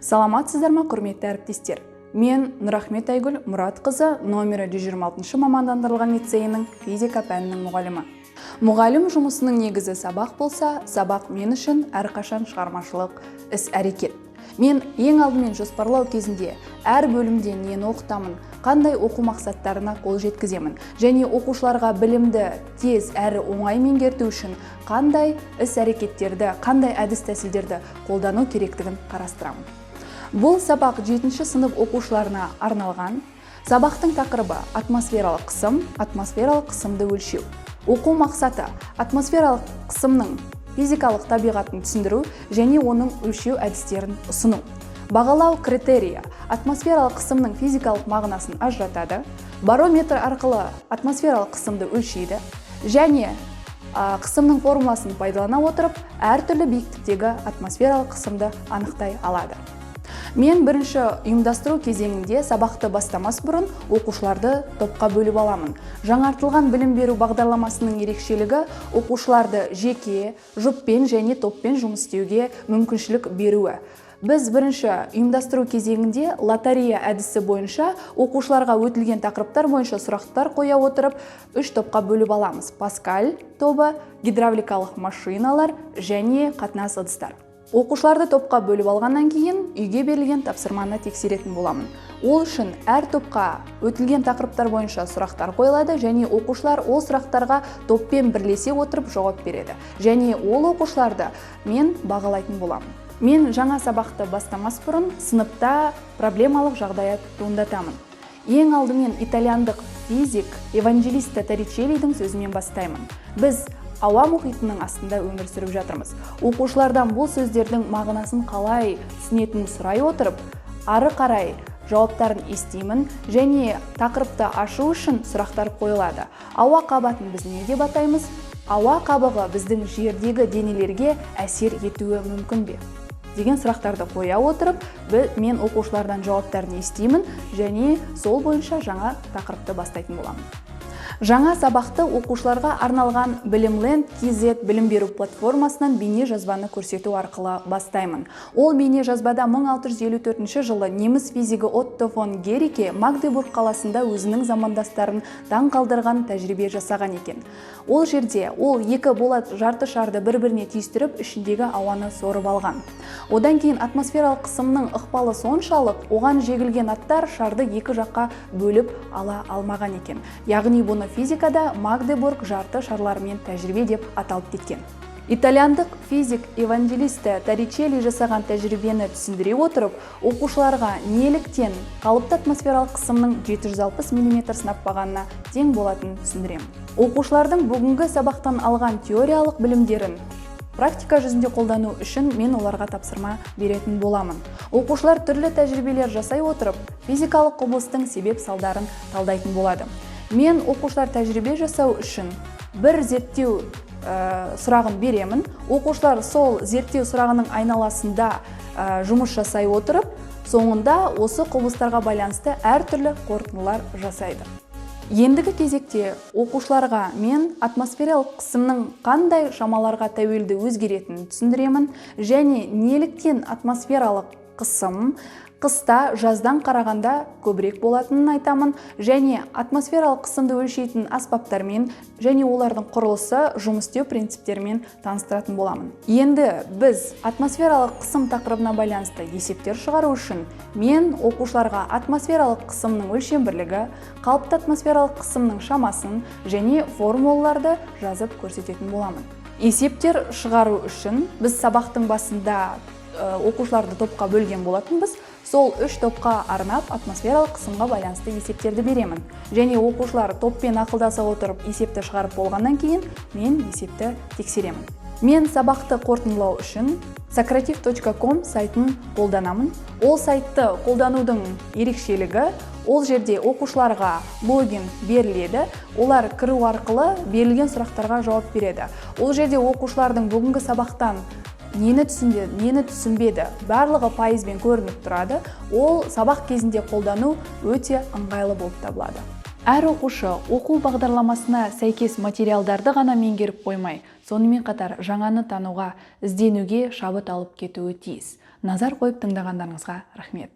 Саламатсыздар ма, құрметті әріптестер? Мен Нұрахмет Айгүл Мұратқызы, номері 126 мамандандырылған лицейінің физика пәнінің мұғалімі. Мұғалім жұмысының негізі сабақ болса, сабақ мен үшін әрқашан шығармашылық іс-әрекет. Мен ең алдымен жоспарлау кезінде әр бөлімде нені оқытамын, қандай оқу мақсаттарына қол жеткіземін, және оқушыларға білімді тез әрі оңай меңгерту үшін қандай іс-әрекеттерді, қандай әдіс-тәсілдерді қолдану керектігін қарастырамын. Бұл сабақ 7-ші сынып оқушыларына арналған. Сабақтың тақырыбы атмосфералық қысым, атмосфералық қысымды өлшеу. Оқу мақсаты атмосфералық қысымның физикалық табиғатын түсіндіру және оның өлшеу әдістерін ұсыну. Бағалау критерийі атмосфералық қысымның физикалық мағынасын ажыратады, барометр арқылы атмосфералық қысымды өлшейді және қысымның формуласын пайдалана отырып әртүрлі биіктіктегі атмосфералық қысымды анықтай алады. Мен бірінші ұйымдастыру кезеңінде сабақты бастамас бұрын оқушыларды топқа бөліп аламын. Жаңартылған білім беру бағдарламасының ерекшелігі оқушыларды жеке, жұппен және топпен жұмыс істеуге мүмкіншілік беруі. Біз бірінші ұйымдастыру кезеңінде лотерея әдісі бойынша оқушыларға өтілген тақырыптар бойынша сұрақтар қоя отырып 3 топқа бөліп аламыз. Паскаль тобы, гидравликалық машиналар және қатынас ыдыстар. Оқушыларды топқа бөліп алғаннан кейін үйге берілген тапсырманы тексеретін боламын. Ол үшін әр топқа өтілген тақырыптар бойынша сұрақтар қойылады және оқушылар ол сұрақтарға топпен бірлесе отырып жауап береді. Және ол оқушыларды мен бағалайтын боламын. Мен жаңа сабақты бастамас бұрын сыныпта проблемалық жағдаят туындатамын. Ең алдымен итальяндық физик Евангелисто Торричеллидің сөзімен бастаймын. Біз ауа мұхитының астында өмір сүріп жатырмыз. Оқушылардан бұл сөздердің мағынасын қалай түсінетінін сұрай отырып, ары қарай жауаптарын естимін және тақырыпты ашу үшін сұрақтар қойылады. Ауа қабатын біз не деп атаймыз? Ауа қабығы біздің жердегі денелерге әсер етуі мүмкін бе? Деген сұрақтарды қоя отырып, мен оқушылардан жауаптарын естимін және сол бойынша жаңа тақырыпты бастайтын боламын. Жаңа сабақты оқушыларға арналған Білімленд KZ білім беру платформасынан бейне жазбаны көрсету арқылы бастаймын. Ол бейне жазбада 1654 жылы неміс физигі Отто фон Герике Магдебург қаласында өзінің замандастарын таң қалдырған тәжірибе жасаған екен. Ол жерде ол екі болат жарты шарды бір-біріне түйістіріп, ішіндегі ауаны сорып алған. Одан кейін атмосфералық қысымның ықпалы соншалық, оған жегілген аттар шарды екі жаққа бөліп ала алмаған екен. Яғни бұны физикада Магдебург жарты шарларымен тәжірибе деп аталып кеткен. Итальяндық физик Евангелисто Торричелли жасаған тәжірибені түсіндіре отырып, оқушыларға неліктен қалыпты атмосфералық қысымның 760 мм сынаппағанына тең болатынын түсіндіремін. Оқушылардың бүгінгі сабақтан алған теориялық білімдерін практика жүзінде қолдану үшін мен оларға тапсырма беретін боламын. Оқушылар түрлі тәжірибелер жасай отырып, физикалық құбылыстың себеп-салдарын талдайтын болады. Мен оқушылар тәжірибе жасау үшін бір зерттеу сұрағын беремін. Оқушылар сол зерттеу сұрағының айналасында жұмыс жасай отырып, соңында осы құбылыстарға байланысты әртүрлі қорытындылар жасайды. Ендігі кезекте оқушыларға мен атмосфералық қысымның қандай шамаларға тәуелді өзгеретінін түсіндіремін және неліктен атмосфералық қысым қыста жаздан қарағанда көбірек болатынын айтамын және атмосфералық қысымды өлшейтін аспаптармен және олардың құрылысы, жұмыс істеу принциптерімен таныстыратын боламын. Енді біз атмосфералық қысым тақырыбына байланысты есептер шығару үшін мен оқушыларға атмосфералық қысымның өлшем бірлігі, қалыпты атмосфералық қысымның шамасын және формулаларды жазып көрсететін боламын. Есептер шығару үшін біз сабақтың басында оқушыларды топқа бөлген болатынбыз. Сол 3 топқа арнап атмосфералық қысымға байланысты есептерді беремін. Және оқушылар топпен ақылдаса отырып есепті шығарып болғаннан кейін мен есепті тексеремін. Мен сабақты қорытындылау үшін socrative.com сайтын қолданамын. Ол сайтты қолданудың ерекшелігі, ол жерде оқушыларға логин беріледі. Олар кіру арқылы берілген сұрақтарға жауап береді. Ол жерде оқушылардың бүгінгі сабақтан нені түсінді, нені түсінбеді, барлығы пайызбен көрініп тұрады. Ол сабақ кезінде қолдану өте ыңғайлы болып табылады. Әр оқушы оқу бағдарламасына сәйкес материалдарды ғана меңгеріп қоймай, сонымен қатар жаңаны тануға, ізденуге шабыт алып кетуі тиіс. Назар қойып тыңдағандарыңызға рахмет.